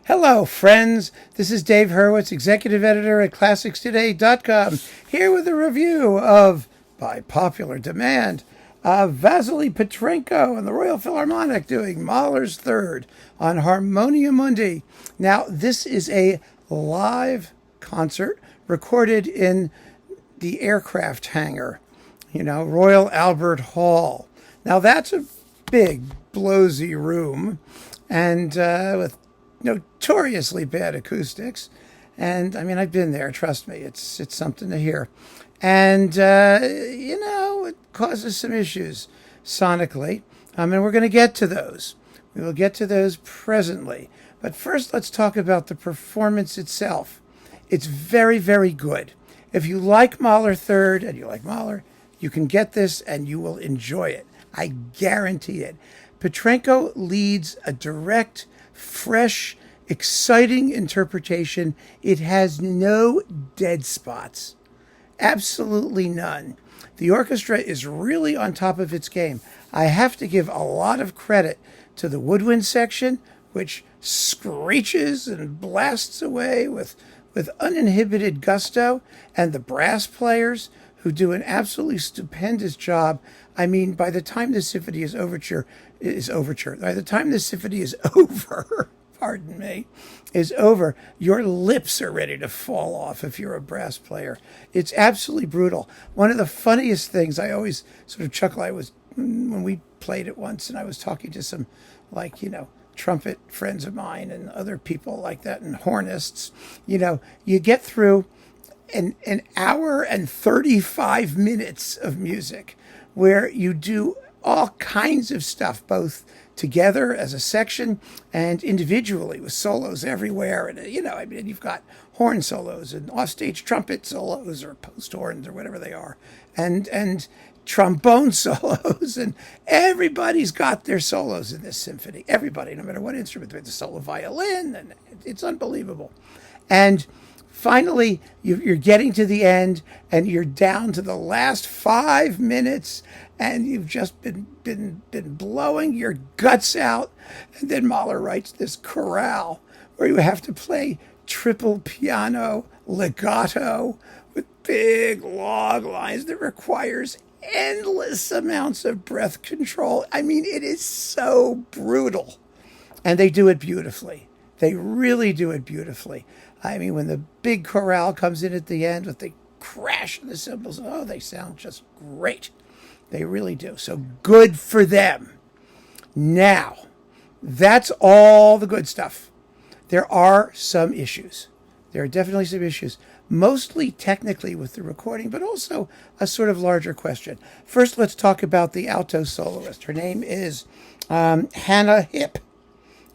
Hello, friends. This is Dave Hurwitz, executive editor at ClassicsToday.com, here with a review of, by popular demand, Vasily Petrenko and the Royal Philharmonic doing Mahler's Third on Harmonia Mundi. Now, this is a live concert recorded in the aircraft hangar, Royal Albert Hall. Now, that's a big, blowsy room, and with notoriously bad acoustics. And I mean, I've been there, trust me, it's something to hear. And, it causes some issues sonically. And we're going to get to those. We will get to those presently. But first, let's talk about the performance itself. It's very, very good. If you like Mahler Third and you like Mahler, you can get this and you will enjoy it. I guarantee it. Petrenko leads a direct, fresh, exciting interpretation. It has no dead spots. Absolutely none. The orchestra is really on top of its game. I have to give a lot of credit to the woodwind section, which screeches and blasts away with uninhibited gusto, and the brass players, who do an absolutely stupendous job. I mean, by the time the symphony is over, pardon me, is over, your lips are ready to fall off if you're a brass player. It's absolutely brutal. One of the funniest things, I always sort of chuckle, when we played it once and I was talking to some, trumpet friends of mine and other people like that and hornists, you get through an hour and 35 minutes of music where you do all kinds of stuff, both together as a section and individually with solos everywhere. And, you've got horn solos and offstage trumpet solos or post horns or whatever they are, and trombone solos, and everybody's got their solos in this symphony. Everybody, no matter what instrument, there's a solo violin, and it's unbelievable. And finally, you're getting to the end, and you're down to the last 5 minutes, and you've just been blowing your guts out. And then Mahler writes this chorale where you have to play triple piano legato with big log lines that requires endless amounts of breath control. I mean, it is so brutal. And they do it beautifully. They really do it beautifully. I mean, when the big chorale comes in at the end with the crash of the cymbals, they sound just great. They really do. So good for them. Now, that's all the good stuff. There are some issues. There are definitely some issues, mostly technically with the recording, but also a sort of larger question. First, let's talk about the alto soloist. Her name is Hanna Hipp,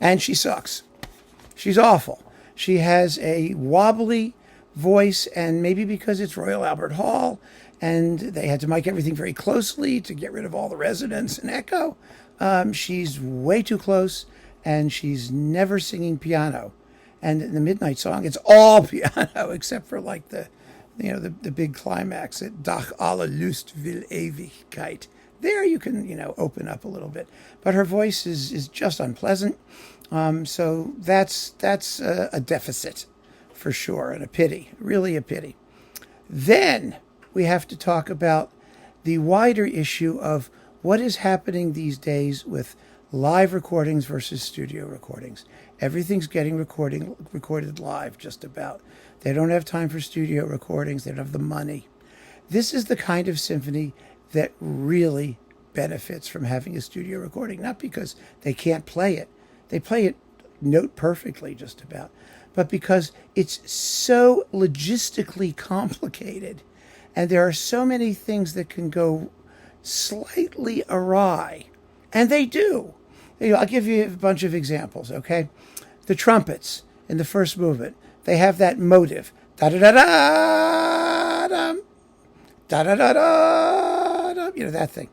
and she sucks. She's awful. She has a wobbly voice, and maybe because it's Royal Albert Hall and they had to mic everything very closely to get rid of all the resonance and echo, she's way too close, and she's never singing piano. And in the Midnight Song, it's all piano except for the big climax at Doch alle Lust will Ewigkeit. There you can, open up a little bit. But her voice is just unpleasant. So that's a deficit for sure, and a pity, really a pity. Then we have to talk about the wider issue of what is happening these days with live recordings versus studio recordings. Everything's getting recorded live, just about. They don't have time for studio recordings. They don't have the money. This is the kind of symphony that really benefits from having a studio recording, not because they can't play it. They play it note perfectly, just about, but because it's so logistically complicated, and there are so many things that can go slightly awry, and they do. I'll give you a bunch of examples, okay? The trumpets in the first movement, they have that motive, da-da-da-da-dum, da-da-da-da-dum, that thing.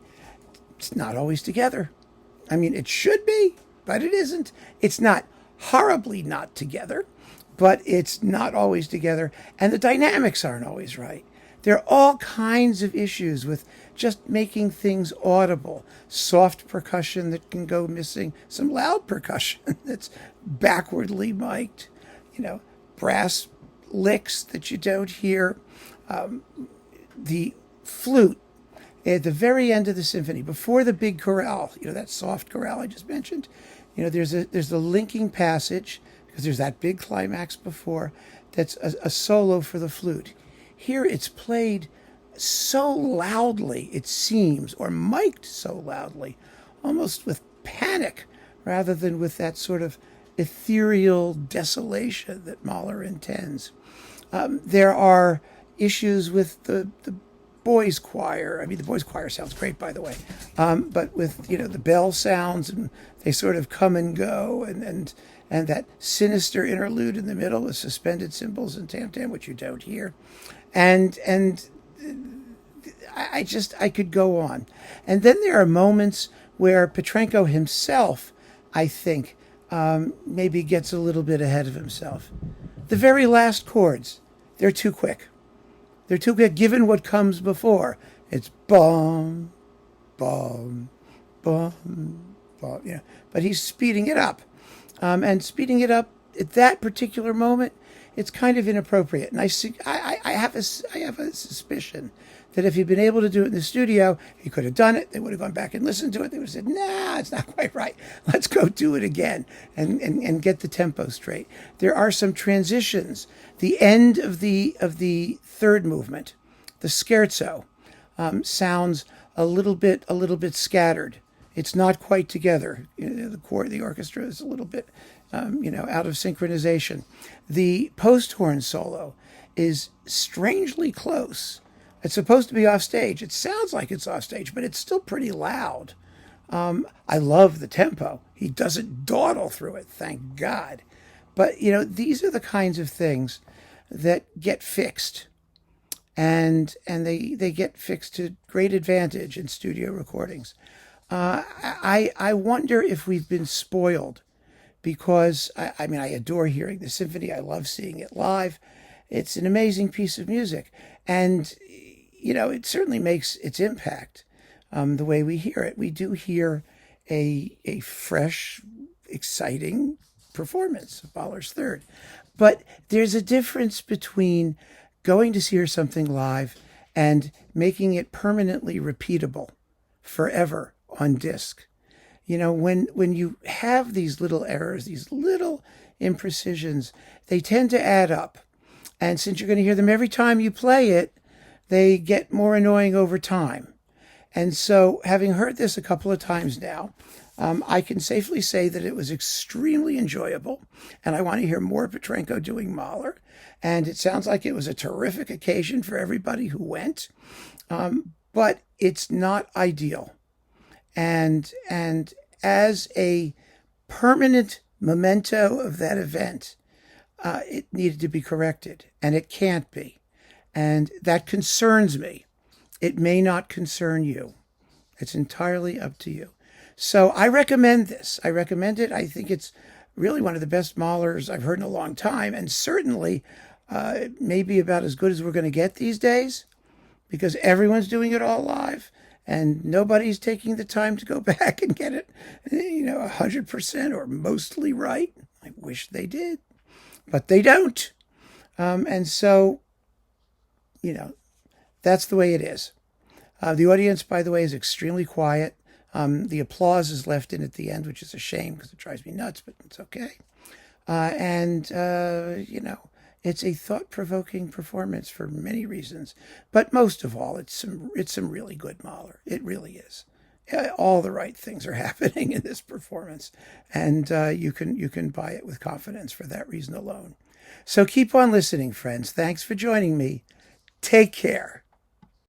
It's not always together. I mean, it should be, but it isn't. It's not horribly not together, but it's not always together, and the dynamics aren't always right. There are all kinds of issues with just making things audible. Soft percussion that can go missing, some loud percussion that's backwardly mic'd, brass licks that you don't hear. The flute at the very end of the symphony, before the big chorale, that soft chorale I just mentioned, there's the linking passage, because there's that big climax before, that's a solo for the flute. Here it's played so loudly, it seems, or mic'd so loudly, almost with panic, rather than with that sort of ethereal desolation that Mahler intends. There are issues with the boys' choir. I mean, the boys' choir sounds great, by the way, but with the bell sounds, and they sort of come and go, and that sinister interlude in the middle with suspended cymbals and tam tam, which you don't hear, and I could go on, and then there are moments where Petrenko himself, I think, maybe gets a little bit ahead of himself. The very last chords, they're too quick. They're too quick given what comes before. It's bum, bum, bum, bum, but he's speeding it up. And speeding it up at that particular moment, it's kind of inappropriate. And I have a suspicion that if he'd been able to do it in the studio, he could have done it. They would have gone back and listened to it. They would have said, nah, it's not quite right. Let's go do it again and get the tempo straight. There are some transitions. The end of the third movement, the scherzo, sounds a little bit scattered. It's not quite together. The orchestra is a little bit, out of synchronization. The post horn solo is strangely close. It's supposed to be off stage. It sounds like it's off stage, but it's still pretty loud. I love the tempo. He doesn't dawdle through it, thank God. But, these are the kinds of things that get fixed. And they get fixed to great advantage in studio recordings. I wonder if we've been spoiled, because I adore hearing the symphony. I love seeing it live. It's an amazing piece of music, and it certainly makes its impact the way we hear it. We do hear a fresh, exciting performance of Mahler's Third, but there's a difference between going to hear something live and making it permanently repeatable forever on disc. When you have these little errors, these little imprecisions, they tend to add up. And since you're going to hear them every time you play it, they get more annoying over time. And so, having heard this a couple of times now, I can safely say that it was extremely enjoyable, and I want to hear more Petrenko doing Mahler. And it sounds like it was a terrific occasion for everybody who went, but it's not ideal. And as a permanent memento of that event, it needed to be corrected, and it can't be. And that concerns me. It may not concern you. It's entirely up to you. So I recommend this. I recommend it. I think it's really one of the best Mahlers I've heard in a long time, and certainly maybe about as good as we're going to get these days, because everyone's doing it all live, and nobody's taking the time to go back and get it, 100% or mostly right. I wish they did, but they don't. And so, that's the way it is. The audience, by the way, is extremely quiet. The applause is left in at the end, which is a shame because it drives me nuts, but it's okay. It's a thought-provoking performance for many reasons, but most of all, it's some really good Mahler. It really is. All the right things are happening in this performance, and you can buy it with confidence for that reason alone. So keep on listening, friends. Thanks for joining me. Take care.